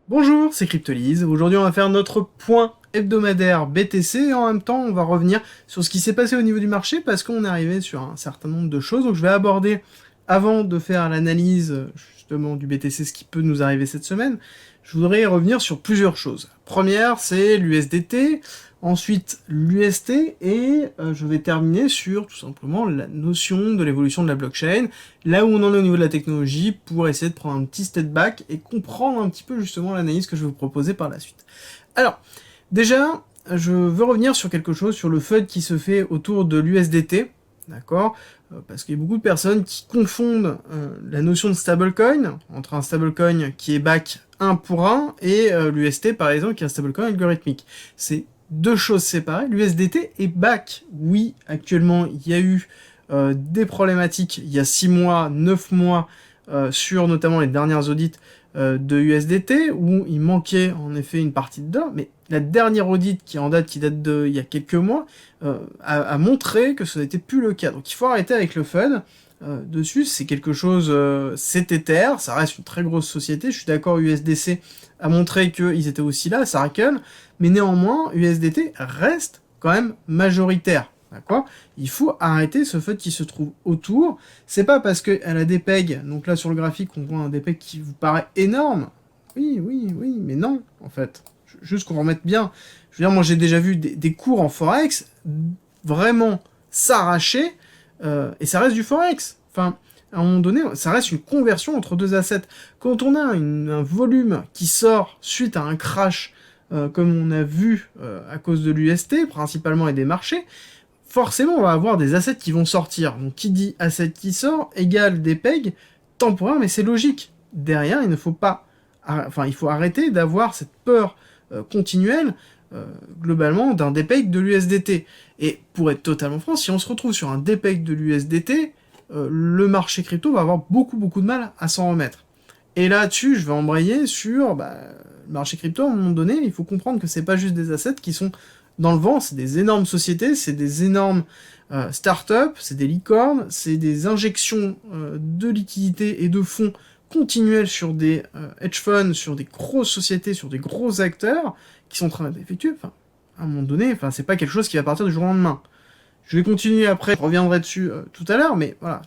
Bonjour, c'est Cryptolyse. Aujourd'hui, on va faire notre point hebdomadaire BTC et en même temps, on va revenir sur ce qui s'est passé au niveau du marché parce qu'on est arrivé sur un certain nombre de choses. Donc, je vais aborder, avant de faire l'analyse justement du BTC, ce qui peut nous arriver cette semaine, je voudrais revenir sur plusieurs choses. Première, c'est l'USDT, ensuite l'UST et je vais terminer sur tout simplement la notion de l'évolution de la blockchain, là où on en est au niveau de la technologie, pour essayer de prendre un petit step back et comprendre un petit peu justement l'analyse que je vais vous proposer par la suite. Alors, déjà, je veux revenir sur quelque chose, sur le FUD qui se fait autour de l'USDT, d'accord, parce qu'il y a beaucoup de personnes qui confondent la notion de stablecoin, entre un stablecoin qui est back 1 pour 1, et l'UST par exemple, qui est un stablecoin algorithmique. C'est deux choses séparées. L'USDT est back. Oui, actuellement, il y a eu des problématiques il y a 6 mois, 9 mois, sur notamment les dernières audits de USDT, où il manquait en effet une partie de d'or, mais la dernière audit qui date de il y a quelques mois, a montré que ce n'était plus le cas. Donc il faut arrêter avec le FUD. Dessus, c'est quelque chose, c'est Ether, ça reste une très grosse société, je suis d'accord, USDC a montré qu'ils étaient aussi là, ça recule, mais néanmoins, USDT reste quand même majoritaire, d'accord? Il faut arrêter ce FUD qui se trouve autour, c'est pas parce qu'elle a des pegs, donc là sur le graphique on voit un des pegs qui vous paraît énorme, oui, mais non, en fait, juste qu'on remette bien, je veux dire, moi j'ai déjà vu des cours en Forex vraiment s'arracher, et ça reste du Forex. Enfin, à un moment donné, ça reste une conversion entre deux assets. Quand on a un volume qui sort suite à un crash, comme on a vu à cause de l'UST, principalement, et des marchés, forcément, on va avoir des assets qui vont sortir. Donc, qui dit asset qui sort, égale des pegs temporaires, mais c'est logique. Derrière, il ne faut pas... Enfin, il faut arrêter d'avoir cette peur continuelle, globalement, d'un dépeg de l'USDT. Et pour être totalement franc, si on se retrouve sur un dépeg de l'USDT, le marché crypto va avoir beaucoup de mal à s'en remettre. Et là-dessus, je vais embrayer sur le marché crypto. À un moment donné, il faut comprendre que c'est pas juste des assets qui sont dans le vent, c'est des énormes sociétés, c'est des énormes startups, c'est des licornes, c'est des injections de liquidités et de fonds continuels sur des hedge funds, sur des grosses sociétés, sur des gros acteurs qui sont en train d'effectuer. Enfin, à un moment donné, enfin, c'est pas quelque chose qui va partir du jour au lendemain. Je vais continuer après, je reviendrai dessus tout à l'heure, mais voilà,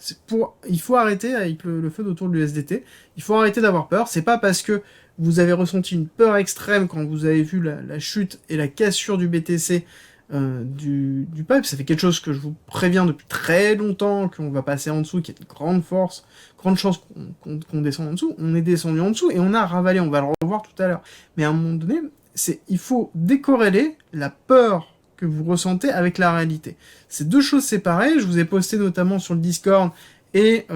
il faut arrêter avec le feu autour de l'USDT, il faut arrêter d'avoir peur, c'est pas parce que vous avez ressenti une peur extrême quand vous avez vu la chute et la cassure du BTC du pipe, ça fait quelque chose que je vous préviens depuis très longtemps, qu'on va passer en dessous, qu'il y a une grande force, grande chance qu'on descende en dessous, on est descendu en dessous et on a ravalé, on va le revoir tout à l'heure. Mais à un moment donné, il faut décorréler la peur que vous ressentez avec la réalité. C'est deux choses séparées, je vous ai posté notamment sur le Discord et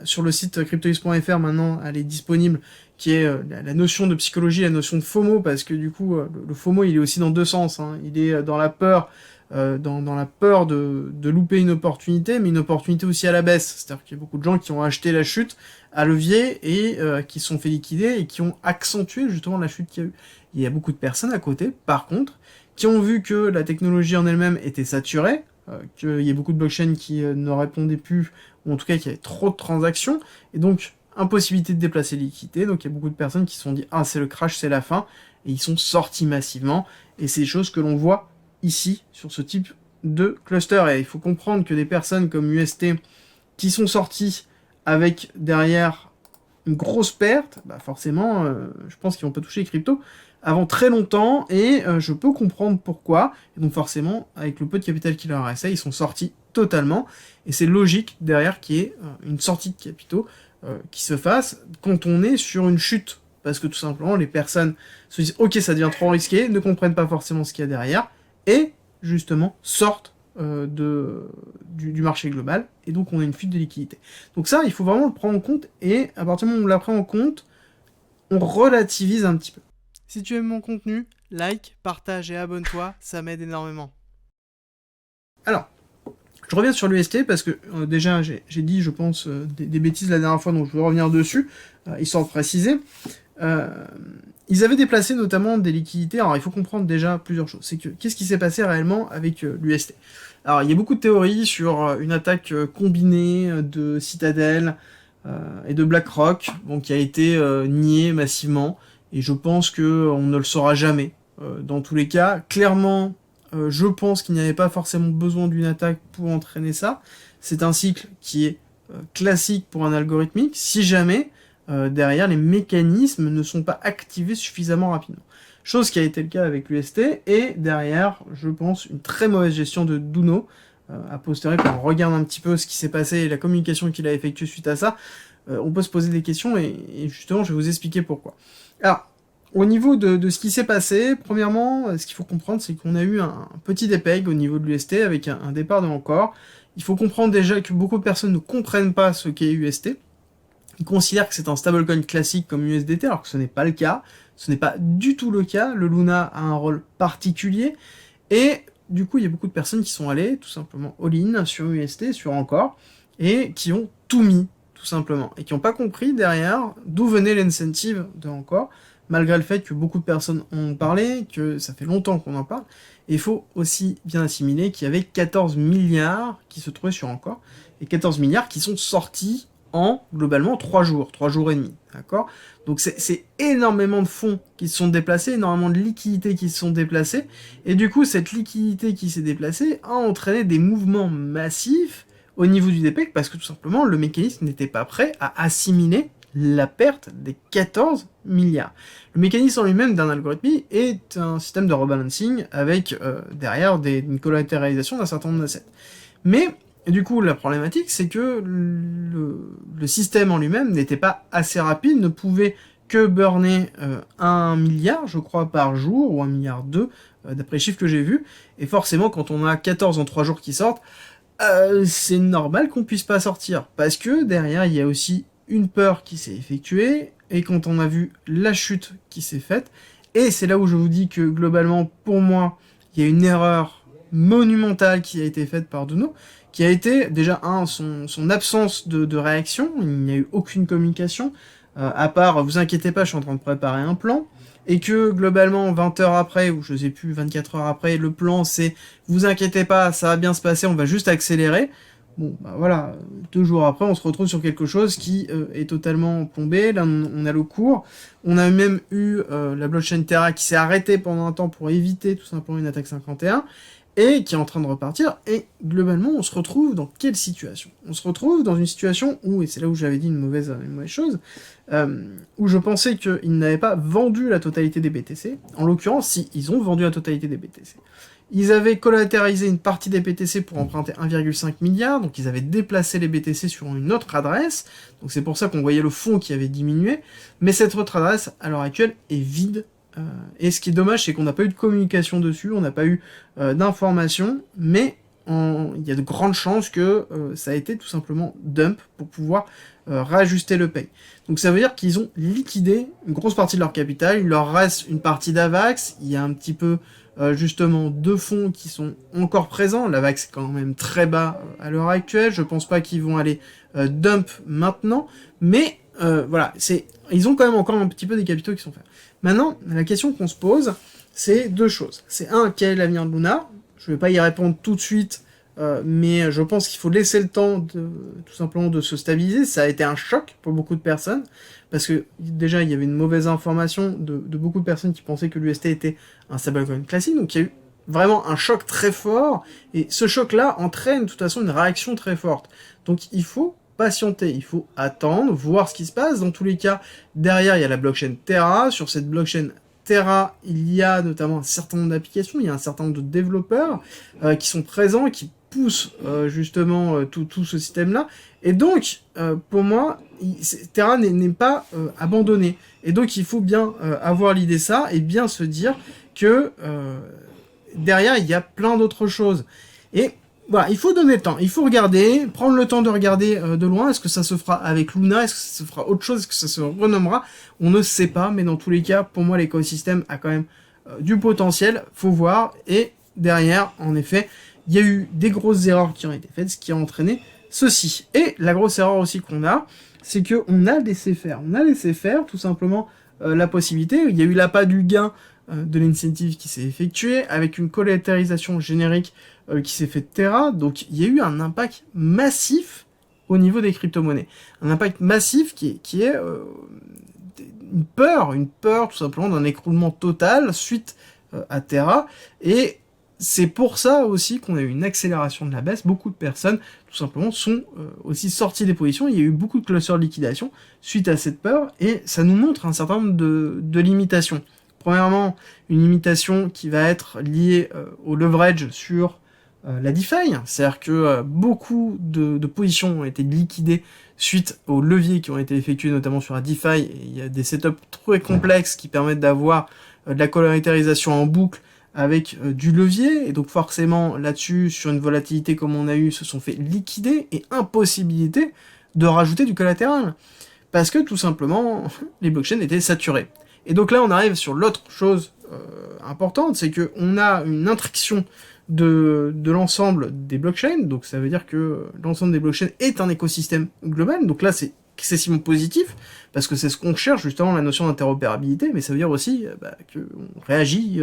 sur le site cryptois.fr maintenant, elle est disponible, qui est la notion de psychologie, la notion de FOMO, parce que du coup, le FOMO, il est aussi dans deux sens, hein. Il est dans la peur, dans la peur de louper une opportunité, mais une opportunité aussi à la baisse. C'est-à-dire qu'il y a beaucoup de gens qui ont acheté la chute à levier et qui se sont fait liquider et qui ont accentué justement la chute qu'il y a eu. Il y a beaucoup de personnes à côté, par contre, qui ont vu que la technologie en elle-même était saturée, qu'il y a beaucoup de blockchains qui ne répondaient plus, ou en tout cas qu'il y avait trop de transactions, et donc impossibilité de déplacer les liquidités, donc il y a beaucoup de personnes qui se sont dit « Ah, c'est le crash, c'est la fin », et ils sont sortis massivement, et c'est des choses que l'on voit ici, sur ce type de cluster, et il faut comprendre que des personnes comme UST, qui sont sorties avec derrière une grosse perte, bah forcément, je pense qu'ils vont pas toucher les cryptos avant très longtemps, et je peux comprendre pourquoi. Et donc forcément, avec le peu de capital qu'il leur restait, ils sont sortis totalement, et c'est logique derrière qu'il y ait une sortie de capitaux qui se fasse quand on est sur une chute, parce que tout simplement, les personnes se disent « Ok, ça devient trop risqué », ne comprennent pas forcément ce qu'il y a derrière, et justement sortent du marché global, et donc on a une fuite de liquidité. Donc ça, il faut vraiment le prendre en compte, et à partir du moment où on l'a pris en compte, on relativise un petit peu. Si tu aimes mon contenu, like, partage et abonne-toi, ça m'aide énormément. Alors, je reviens sur l'UST parce que déjà j'ai dit, je pense, des bêtises la dernière fois, donc je vais revenir dessus, histoire de préciser. Ils avaient déplacé notamment des liquidités. Alors il faut comprendre déjà plusieurs choses. C'est que qu'est-ce qui s'est passé réellement avec l'UST? Alors il y a beaucoup de théories sur une attaque combinée de Citadel et de BlackRock, donc qui a été niée massivement. et je pense que on ne le saura jamais. Dans tous les cas, clairement, je pense qu'il n'y avait pas forcément besoin d'une attaque pour entraîner ça. C'est un cycle qui est classique pour un algorithmique, si jamais derrière les mécanismes ne sont pas activés suffisamment rapidement. Chose qui a été le cas avec l'UST, et derrière, je pense, une très mauvaise gestion de Duno. A posteriori, quand on regarde un petit peu ce qui s'est passé et la communication qu'il a effectuée suite à ça, on peut se poser des questions, et justement, je vais vous expliquer pourquoi. Alors, au niveau de ce qui s'est passé, premièrement, ce qu'il faut comprendre, c'est qu'on a eu un petit dépeg au niveau de l'UST avec un départ de encore. Il faut comprendre déjà que beaucoup de personnes ne comprennent pas ce qu'est UST. Ils considèrent que c'est un stablecoin classique comme USDT, alors que ce n'est pas le cas. Ce n'est pas du tout le cas. Le Luna a un rôle particulier. Et du coup, il y a beaucoup de personnes qui sont allées tout simplement all-in sur UST, sur encore, et qui ont tout mis, tout simplement. Et qui n'ont pas compris derrière d'où venait l'incentive de encore, malgré le fait que beaucoup de personnes en ont parlé, que ça fait longtemps qu'on en parle. Et il faut aussi bien assimiler qu'il y avait 14 milliards qui se trouvaient sur encore, et 14 milliards qui sont sortis en, globalement, 3 jours et demi, d'accord? Donc c'est énormément de fonds qui se sont déplacés, énormément de liquidités qui se sont déplacées, et du coup, cette liquidité qui s'est déplacée a entraîné des mouvements massifs au niveau du DPEC, parce que tout simplement, le mécanisme n'était pas prêt à assimiler la perte des 14 milliards. Le mécanisme en lui-même d'un algorithme est un système de rebalancing avec derrière une collatéralisation d'un certain nombre d'assets. Mais du coup, la problématique, c'est que le système en lui-même n'était pas assez rapide, ne pouvait que burner 1 milliard, je crois, par jour, ou 1,2 milliard, d'après les chiffres que j'ai vus. Et forcément, quand on a 14 en 3 jours qui sortent, c'est normal qu'on puisse pas sortir. Parce que derrière, il y a aussi une peur qui s'est effectuée, et quand on a vu la chute qui s'est faite, et c'est là où je vous dis que globalement, pour moi, il y a une erreur monumentale qui a été faite par Duno, qui a été déjà son absence de réaction. Il n'y a eu aucune communication, à part vous inquiétez pas, je suis en train de préparer un plan, et que globalement 20 heures après, ou je sais plus, 24 heures après, le plan c'est vous inquiétez pas, ça va bien se passer, on va juste accélérer. Bon, bah voilà, 2 jours après, on se retrouve sur quelque chose qui est totalement plombé. Là, on a le cours. On a même eu la blockchain Terra qui s'est arrêtée pendant un temps pour éviter tout simplement une attaque 51, et qui est en train de repartir. Et globalement, on se retrouve dans quelle situation? On se retrouve dans une situation où, et c'est là où j'avais dit une mauvaise chose, où je pensais qu'ils n'avaient pas vendu la totalité des BTC. En l'occurrence, si, ils ont vendu la totalité des BTC. Ils avaient collatéralisé une partie des BTC pour emprunter 1,5 milliard, donc ils avaient déplacé les BTC sur une autre adresse, donc c'est pour ça qu'on voyait le fonds qui avait diminué, mais cette autre adresse, à l'heure actuelle, est vide, et ce qui est dommage, c'est qu'on n'a pas eu de communication dessus, on n'a pas eu d'informations, mais il y a de grandes chances que ça a été tout simplement dump pour pouvoir réajuster le pay. Donc ça veut dire qu'ils ont liquidé une grosse partie de leur capital, il leur reste une partie d'Avax, il y a un petit peu justement 2 fonds qui sont encore présents. L'Avax est quand même très bas à l'heure actuelle. Je pense pas qu'ils vont aller dump maintenant, mais voilà, ils ont quand même encore un petit peu des capitaux qui sont faits. Maintenant, la question qu'on se pose, c'est 2 choses. C'est quel est l'avenir de Luna? Je vais pas y répondre tout de suite, mais je pense qu'il faut laisser le temps tout simplement de se stabiliser. Ça a été un choc pour beaucoup de personnes, parce que déjà il y avait une mauvaise information de beaucoup de personnes qui pensaient que l'UST était un stablecoin classique, donc il y a eu vraiment un choc très fort, et ce choc-là entraîne de toute façon une réaction très forte. Donc il faut patienter, il faut attendre, voir ce qui se passe. Dans tous les cas, derrière il y a la blockchain Terra. Sur cette blockchain Terra, il y a notamment un certain nombre d'applications, il y a un certain nombre de développeurs qui sont présents, qui poussent justement tout ce système-là. Et donc, pour moi, Terra n'est pas abandonné. Et donc, il faut bien avoir l'idée ça, et bien se dire que derrière, il y a plein d'autres choses. Et voilà, il faut donner le temps, il faut regarder, prendre le temps de regarder de loin. Est-ce que ça se fera avec Luna? Est-ce que ça se fera autre chose? Est-ce que ça se renommera? On ne sait pas, mais dans tous les cas, pour moi, l'écosystème a quand même du potentiel, faut voir. Et derrière, en effet, il y a eu des grosses erreurs qui ont été faites, ce qui a entraîné ceci. Et la grosse erreur aussi qu'on a, c'est qu'on a laissé faire. On a laissé faire, tout simplement, la possibilité. Il y a eu l'appât du gain de l'incentive qui s'est effectué, avec une collatéralisation générique qui s'est fait de Terra. Donc il y a eu un impact massif au niveau des crypto-monnaies. Un impact massif qui est une peur tout simplement d'un écroulement total suite à Terra, et c'est pour ça aussi qu'on a eu une accélération de la baisse. Beaucoup de personnes, tout simplement, sont aussi sorties des positions. Il y a eu beaucoup de clusters de liquidation suite à cette peur, et ça nous montre un certain nombre de limitations. Premièrement, une limitation qui va être liée au leverage sur la DeFi, c'est-à-dire que beaucoup de positions ont été liquidées suite aux leviers qui ont été effectués, notamment sur la DeFi, et il y a des setups très complexes qui permettent d'avoir de la collatérisation en boucle avec du levier, et donc forcément là-dessus, sur une volatilité comme on a eu, se sont fait liquider, et impossibilité de rajouter du collatéral, parce que tout simplement, les blockchains étaient saturés. Et donc là, on arrive sur l'autre chose importante, c'est qu'on a une intriction de l'ensemble des blockchains, donc ça veut dire que l'ensemble des blockchains est un écosystème global, donc là c'est excessivement positif, parce que c'est ce qu'on cherche, justement, la notion d'interopérabilité, mais ça veut dire aussi qu'on réagit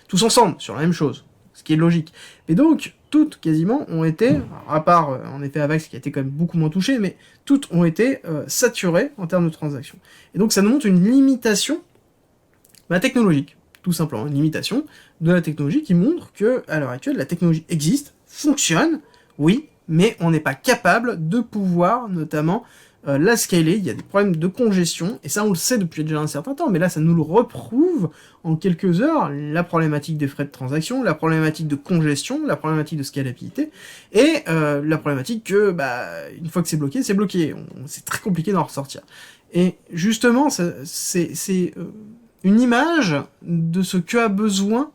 tous ensemble sur la même chose, ce qui est logique. Et donc, toutes, quasiment, ont été, à part, en effet, Avax, qui a été quand même beaucoup moins touché, mais toutes ont été saturées en termes de transactions. Et donc, ça nous montre une limitation technologique, tout simplement, une limitation de la technologie qui montre que, à l'heure actuelle, la technologie existe, fonctionne, oui, mais on n'est pas capable de pouvoir, notamment, la scaler. Il y a des problèmes de congestion, et ça on le sait depuis déjà un certain temps, mais là ça nous le reprouve en quelques heures, la problématique des frais de transaction, la problématique de congestion, la problématique de scalabilité, et la problématique que, une fois que c'est bloqué, c'est très compliqué d'en ressortir. Et justement, c'est une image de ce que a besoin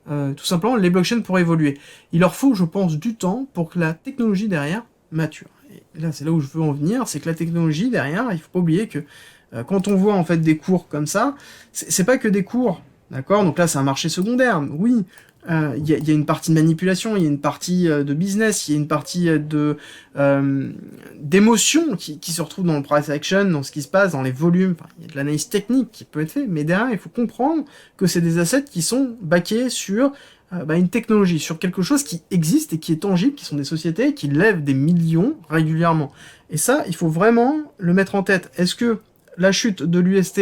tout simplement les blockchains pour évoluer. Il leur faut, je pense, du temps pour que la technologie derrière mature. Et là, c'est là où je veux en venir, c'est que la technologie derrière, il faut pas oublier que quand on voit en fait des cours comme ça, c'est pas que des cours, d'accord? Donc là, c'est un marché secondaire. Oui, il y a une partie de manipulation, il y a une partie de business, il y a une partie d'émotion qui se retrouve dans le price action, dans ce qui se passe, dans les volumes. Enfin, il y a de l'analyse technique qui peut être fait, mais derrière, il faut comprendre que c'est des assets qui sont backés sur une technologie, sur quelque chose qui existe et qui est tangible, qui sont des sociétés qui lèvent des millions régulièrement. Et ça, il faut vraiment le mettre en tête. Est-ce que la chute de l'UST,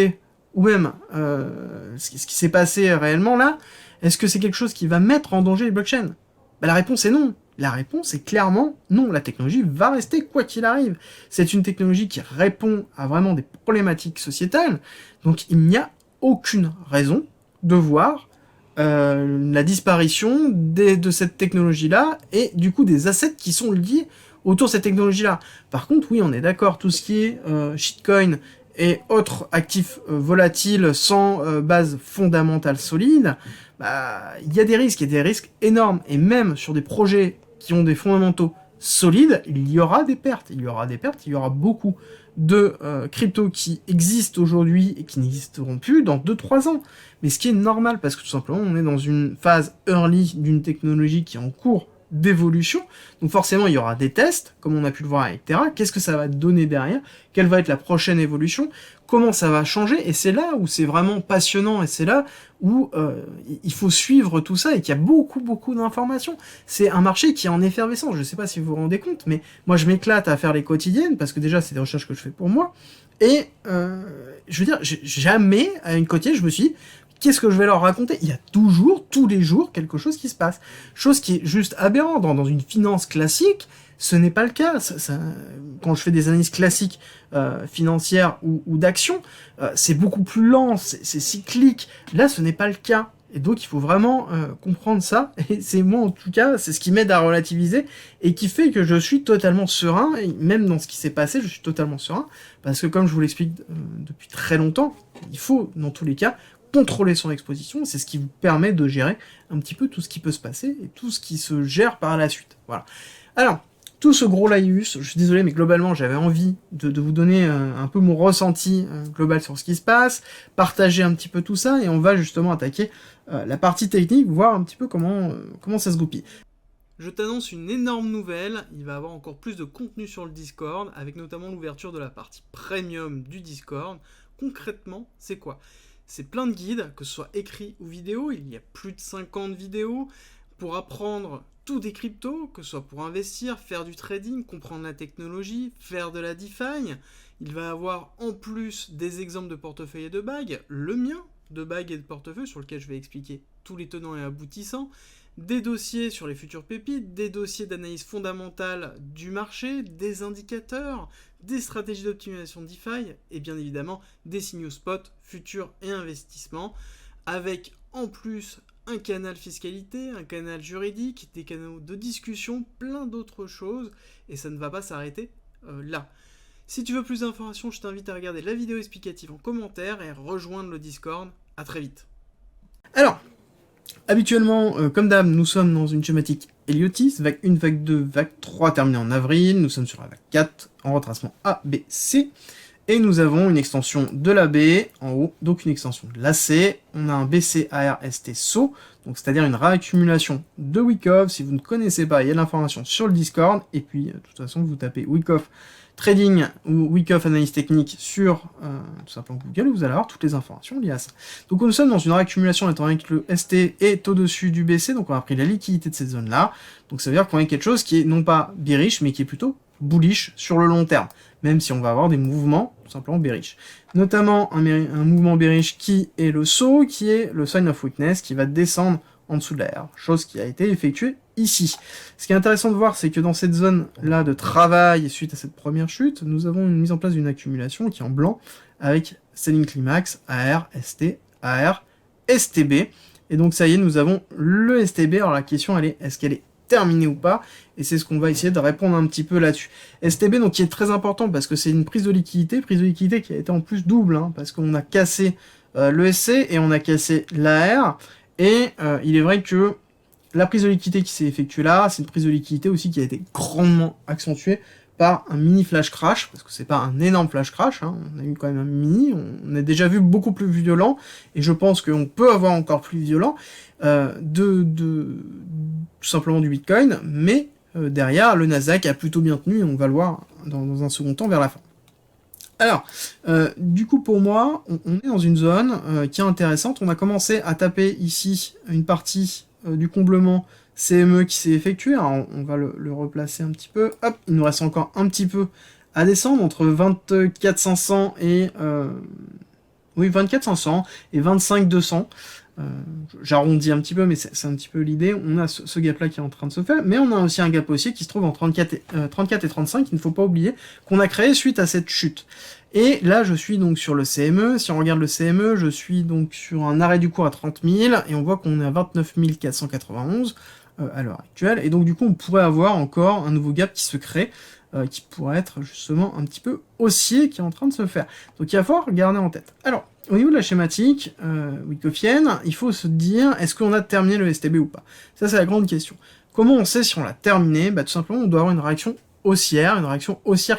ou même ce qui s'est passé réellement là, est-ce que c'est quelque chose qui va mettre en danger les blockchains? La réponse est non. La réponse est clairement non. La technologie va rester quoi qu'il arrive. C'est une technologie qui répond à vraiment des problématiques sociétales, donc il n'y a aucune raison de voir la disparition de cette technologie-là, et du coup des assets qui sont liés autour de cette technologie-là. Par contre, oui, on est d'accord, tout ce qui est shitcoin et autres actifs volatiles sans base fondamentale solide, il y a des risques énormes, et même sur des projets qui ont des fondamentaux solides, il y aura des pertes, il y aura beaucoup de cryptos qui existent aujourd'hui et qui n'existeront plus dans 2-3 ans. Mais ce qui est normal, parce que tout simplement, on est dans une phase early d'une technologie qui est en cours d'évolution, donc forcément il y aura des tests, comme on a pu le voir avec Terra. Qu'est-ce que ça va donner derrière? Quelle va être la prochaine évolution? Comment ça va changer? Et c'est là où c'est vraiment passionnant, et c'est là où il faut suivre tout ça, et qu'il y a beaucoup d'informations. C'est un marché qui est en effervescence, je sais pas si vous vous rendez compte, mais moi je m'éclate à faire les quotidiennes, parce que déjà c'est des recherches que je fais pour moi, et je veux dire, jamais à une quotidienne je me suis dit, qu'est-ce que je vais leur raconter? Il y a toujours, tous les jours, quelque chose qui se passe. Chose qui est juste aberrante. Dans une finance classique, ce n'est pas le cas. Quand je fais des analyses classiques financières ou d'actions, c'est beaucoup plus lent, c'est cyclique. Là, ce n'est pas le cas. Et donc, il faut vraiment comprendre ça. Et c'est moi, en tout cas, c'est ce qui m'aide à relativiser et qui fait que je suis totalement serein. Et même dans ce qui s'est passé, je suis totalement serein. Parce que, comme je vous l'explique depuis très longtemps, il faut, dans tous les cas, contrôler son exposition, c'est ce qui vous permet de gérer un petit peu tout ce qui peut se passer et tout ce qui se gère par la suite. Voilà. Alors, tout ce gros laïus, je suis désolé, mais globalement, j'avais envie de vous donner un peu mon ressenti global sur ce qui se passe, partager un petit peu tout ça, et on va justement attaquer la partie technique, voir un petit peu comment ça se goupille. Je t'annonce une énorme nouvelle, il va y avoir encore plus de contenu sur le Discord, avec notamment l'ouverture de la partie premium du Discord. Concrètement, c'est quoi? C'est plein de guides, que ce soit écrits ou vidéo, il y a plus de 50 vidéos pour apprendre tout des cryptos, que ce soit pour investir, faire du trading, comprendre la technologie, faire de la DeFi. Il va avoir en plus des exemples de portefeuille et de bagues, le mien de bagues et de portefeuille sur lequel je vais expliquer tous les tenants et aboutissants, des dossiers sur les futures pépites, des dossiers d'analyse fondamentale du marché, des indicateurs, des stratégies d'optimisation DeFi et bien évidemment des signaux spot, futurs et investissements, avec en plus un canal fiscalité, un canal juridique, des canaux de discussion, plein d'autres choses, et ça ne va pas s'arrêter là. Si tu veux plus d'informations, je t'invite à regarder la vidéo explicative en commentaire et à rejoindre le Discord. À très vite. Alors, habituellement, comme d'hab, nous sommes dans une schématique Heliotis, vague 1, vague 2, vague 3 terminée en avril, nous sommes sur la vague 4 en retracement A, B, C, et nous avons une extension de la B en haut, donc une extension de la C, on a un BC ARST SO, donc c'est-à-dire une réaccumulation de Wyckoff. Si vous ne connaissez pas, il y a l'information sur le Discord, et puis de toute façon vous tapez Wyckoff Trading ou Wyckoff Analyse Technique sur tout simplement Google, et vous allez avoir toutes les informations liées à ça. Donc nous sommes dans une réaccumulation étant donné que le ST est au-dessus du BC, donc on a pris la liquidité de cette zone-là, donc ça veut dire qu'on a quelque chose qui est non pas bearish, mais qui est plutôt bullish sur le long terme, même si on va avoir des mouvements tout simplement bearish. Notamment un mouvement bearish qui est le saut, qui est le sign of weakness, qui va descendre en dessous de la R, chose qui a été effectuée ici. Ce qui est intéressant de voir, c'est que dans cette zone-là de travail, suite à cette première chute, nous avons une mise en place d'une accumulation qui est en blanc, avec Selling Climax, AR, ST, AR, STB, et donc ça y est, nous avons le STB. Alors la question, elle est, est-ce qu'elle est terminée ou pas? Et c'est ce qu'on va essayer de répondre un petit peu là-dessus. STB, donc, qui est très important, parce que c'est une prise de liquidité qui a été en plus double, hein, parce qu'on a cassé le SC, et on a cassé l'AR, et il est vrai que la prise de liquidité qui s'est effectuée là, c'est une prise de liquidité aussi qui a été grandement accentuée par un mini flash crash, parce que c'est pas un énorme flash crash, hein, on a eu quand même un mini, on a déjà vu beaucoup plus violent, et je pense qu'on peut avoir encore plus violent, tout simplement du Bitcoin, mais derrière, le Nasdaq a plutôt bien tenu, et on va le voir dans un second temps vers la fin. Alors, du coup pour moi, on est dans une zone qui est intéressante. On a commencé à taper ici une partie du comblement CME qui s'est effectué. Alors, on va le replacer un petit peu. Hop, il nous reste encore un petit peu à descendre entre 24 500 et... oui, 24 500 et 25 200. J'arrondis un petit peu, mais c'est un petit peu l'idée. On a ce gap-là qui est en train de se faire, mais on a aussi un gap haussier qui se trouve en 34 et 35, il ne faut pas oublier, qu'on a créé suite à cette chute. Et là, je suis donc sur le CME. Si on regarde le CME, je suis donc sur un arrêt du cours à 30 000, et on voit qu'on est à 29 491 à l'heure actuelle. Et donc, du coup, on pourrait avoir encore un nouveau gap qui se crée, qui pourrait être justement un petit peu haussier qui est en train de se faire. Donc, il va falloir garder en tête. Alors, au niveau de la schématique Wyckofienne, il faut se dire, est-ce qu'on a terminé le STB ou pas? Ça, c'est la grande question. Comment on sait si on l'a terminé? Bah, tout simplement, on doit avoir une réaction haussière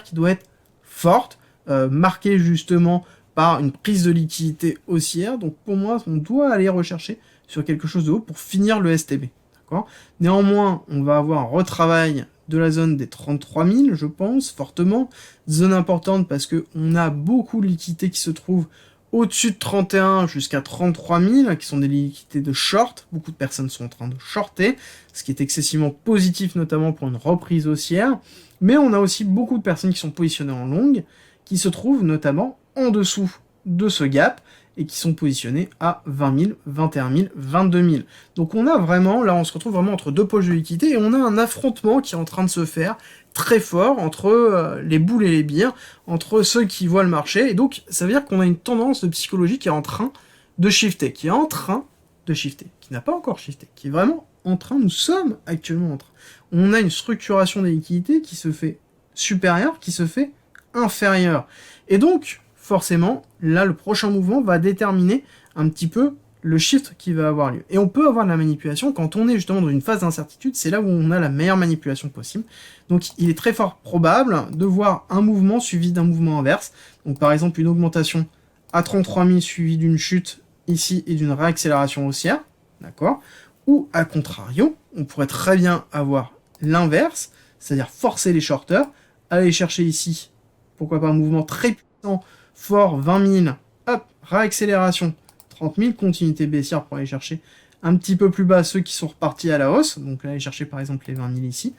qui doit être forte, marquée justement par une prise de liquidité haussière. Donc, pour moi, on doit aller rechercher sur quelque chose de haut pour finir le STB. D'accord? Néanmoins, on va avoir un retravail de la zone des 33 000, je pense, fortement. Zone importante parce qu'on a beaucoup de liquidités qui se trouvent au-dessus de 31 jusqu'à 33 000, qui sont des liquidités de short. Beaucoup de personnes sont en train de shorter, ce qui est excessivement positif, notamment pour une reprise haussière. Mais on a aussi beaucoup de personnes qui sont positionnées en longue, qui se trouvent notamment en dessous de ce gap, et qui sont positionnés à 20 000, 21 000, 22 000. Donc on a vraiment, là on se retrouve vraiment entre deux poches de liquidité, et on a un affrontement qui est en train de se faire très fort entre les boules et les bières, entre ceux qui voient le marché, et donc ça veut dire qu'on a une tendance de psychologie qui est en train de shifter, qui n'a pas encore shifté, qui est vraiment en train, nous sommes actuellement en train. On a une structuration des liquidités qui se fait supérieure, qui se fait inférieure. Et donc, forcément, là, le prochain mouvement va déterminer un petit peu le shift qui va avoir lieu. Et on peut avoir de la manipulation quand on est justement dans une phase d'incertitude, c'est là où on a la meilleure manipulation possible. Donc il est très fort probable de voir un mouvement suivi d'un mouvement inverse. Donc par exemple une augmentation à 33 000 suivie d'une chute ici et d'une réaccélération haussière, d'accord? Ou à contrario, on pourrait très bien avoir l'inverse, c'est-à-dire forcer les shorters, aller chercher ici, pourquoi pas un mouvement très puissant, fort, 20 000, hop, réaccélération, 30 000, continuité baissière pour aller chercher un petit peu plus bas ceux qui sont repartis à la hausse, donc là aller chercher par exemple les 20 000 ici,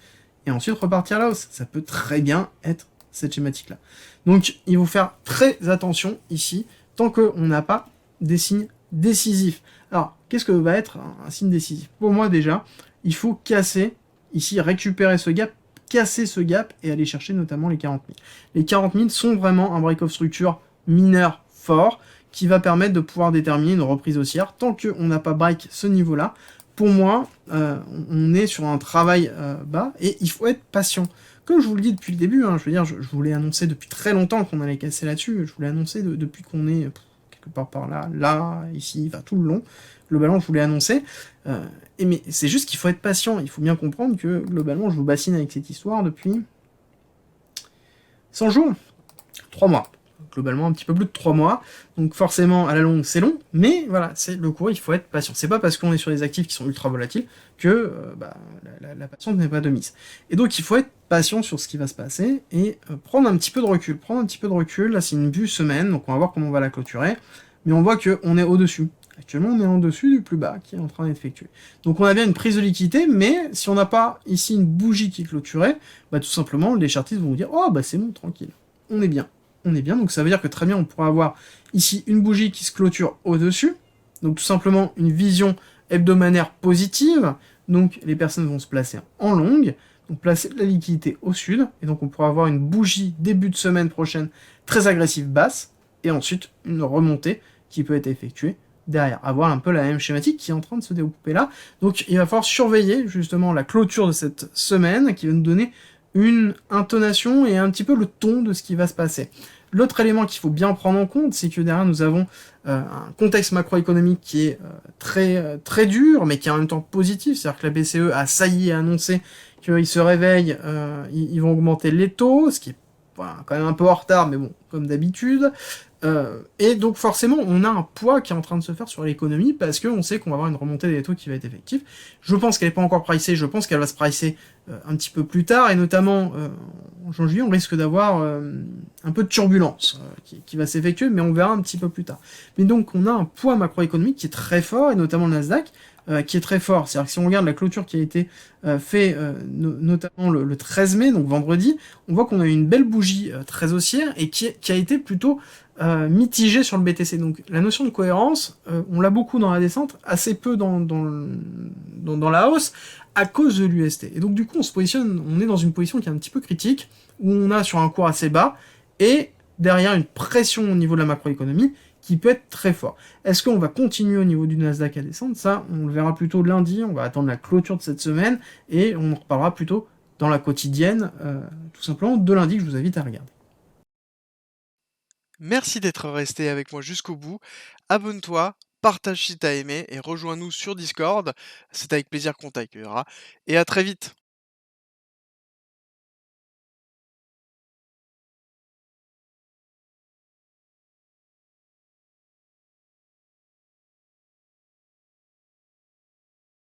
et ensuite repartir à la hausse. Ça peut très bien être cette schématique-là. Donc, il faut faire très attention ici, tant qu'on n'a pas des signes décisifs. Alors, qu'est-ce que va être un signe décisif? Pour moi, déjà, il faut casser, ici, récupérer ce gap, casser ce gap et aller chercher notamment les 40 000. Les 40 000 sont vraiment un break of structure mineur fort qui va permettre de pouvoir déterminer une reprise haussière. Tant qu'on n'a pas break ce niveau-là, pour moi, on est sur un travail bas et il faut être patient. Comme je vous le dis depuis le début, hein, je veux dire, je vous l'ai annoncé depuis très longtemps qu'on allait casser là-dessus. Je vous l'ai annoncé depuis qu'on est quelque part par là, là, ici, enfin tout le long. Globalement, je vous l'ai annoncé. Mais c'est juste qu'il faut être patient. Il faut bien comprendre que globalement, je vous bassine avec cette histoire depuis 100 jours, 3 mois. Globalement, un petit peu plus de 3 mois. Donc forcément, à la longue, c'est long. Mais voilà, c'est le cours, il faut être patient. C'est pas parce qu'on est sur des actifs qui sont ultra volatiles que la patience n'est pas de mise. Et donc, il faut être patient sur ce qui va se passer et prendre un petit peu de recul. Prendre un petit peu de recul. Là, c'est une vue semaine, donc on va voir comment on va la clôturer. Mais on voit qu'on est au-dessus. Actuellement, on est en dessus du plus bas qui est en train d'être effectué. Donc on a bien une prise de liquidité, mais si on n'a pas ici une bougie qui est clôturée, bah tout simplement, les chartistes vont vous dire « Oh, bah c'est bon, tranquille, on est bien. » On est bien, donc ça veut dire que très bien, on pourra avoir ici une bougie qui se clôture au-dessus, donc tout simplement une vision hebdomadaire positive, donc les personnes vont se placer en longue, donc placer la liquidité au sud, et donc on pourra avoir une bougie début de semaine prochaine très agressive basse, et ensuite une remontée qui peut être effectuée derrière, avoir un peu la même schématique qui est en train de se découper là. Donc il va falloir surveiller justement la clôture de cette semaine qui va nous donner une intonation et un petit peu le ton de ce qui va se passer. L'autre élément qu'il faut bien prendre en compte, c'est que derrière nous avons un contexte macroéconomique qui est très dur, mais qui est en même temps positif, c'est-à-dire que la BCE a ça y est annoncé qu'ils se réveillent, ils vont augmenter les taux, ce qui est voilà, quand même un peu en retard, mais bon, comme d'habitude. Et donc forcément, on a un poids qui est en train de se faire sur l'économie parce qu'on sait qu'on va avoir une remontée des taux qui va être effective. Je pense qu'elle n'est pas encore pricée, je pense qu'elle va se pricer un petit peu plus tard, et notamment en juin-juillet, on risque d'avoir un peu de turbulence qui va s'effectuer, mais on verra un petit peu plus tard. Mais donc on a un poids macroéconomique qui est très fort, et notamment le Nasdaq, qui est très fort. C'est-à-dire que si on regarde la clôture qui a été faite notamment le 13 mai, donc vendredi, on voit qu'on a eu une belle bougie très haussière et qui a été plutôt mitigée sur le BTC. Donc la notion de cohérence, on l'a beaucoup dans la descente, assez peu dans la hausse, à cause de l'UST. Et donc du coup on est dans une position qui est un petit peu critique, où on a sur un cours assez bas, et derrière une pression au niveau de la macroéconomie, qui peut être très fort. Est-ce qu'on va continuer au niveau du Nasdaq à descendre? Ça, on le verra plutôt lundi, on va attendre la clôture de cette semaine, et on en reparlera plutôt dans la quotidienne, tout simplement de lundi, que je vous invite à regarder. Merci d'être resté avec moi jusqu'au bout. Abonne-toi, partage si t'as aimé et rejoins-nous sur Discord. C'est avec plaisir qu'on t'accueillera. Et à très vite.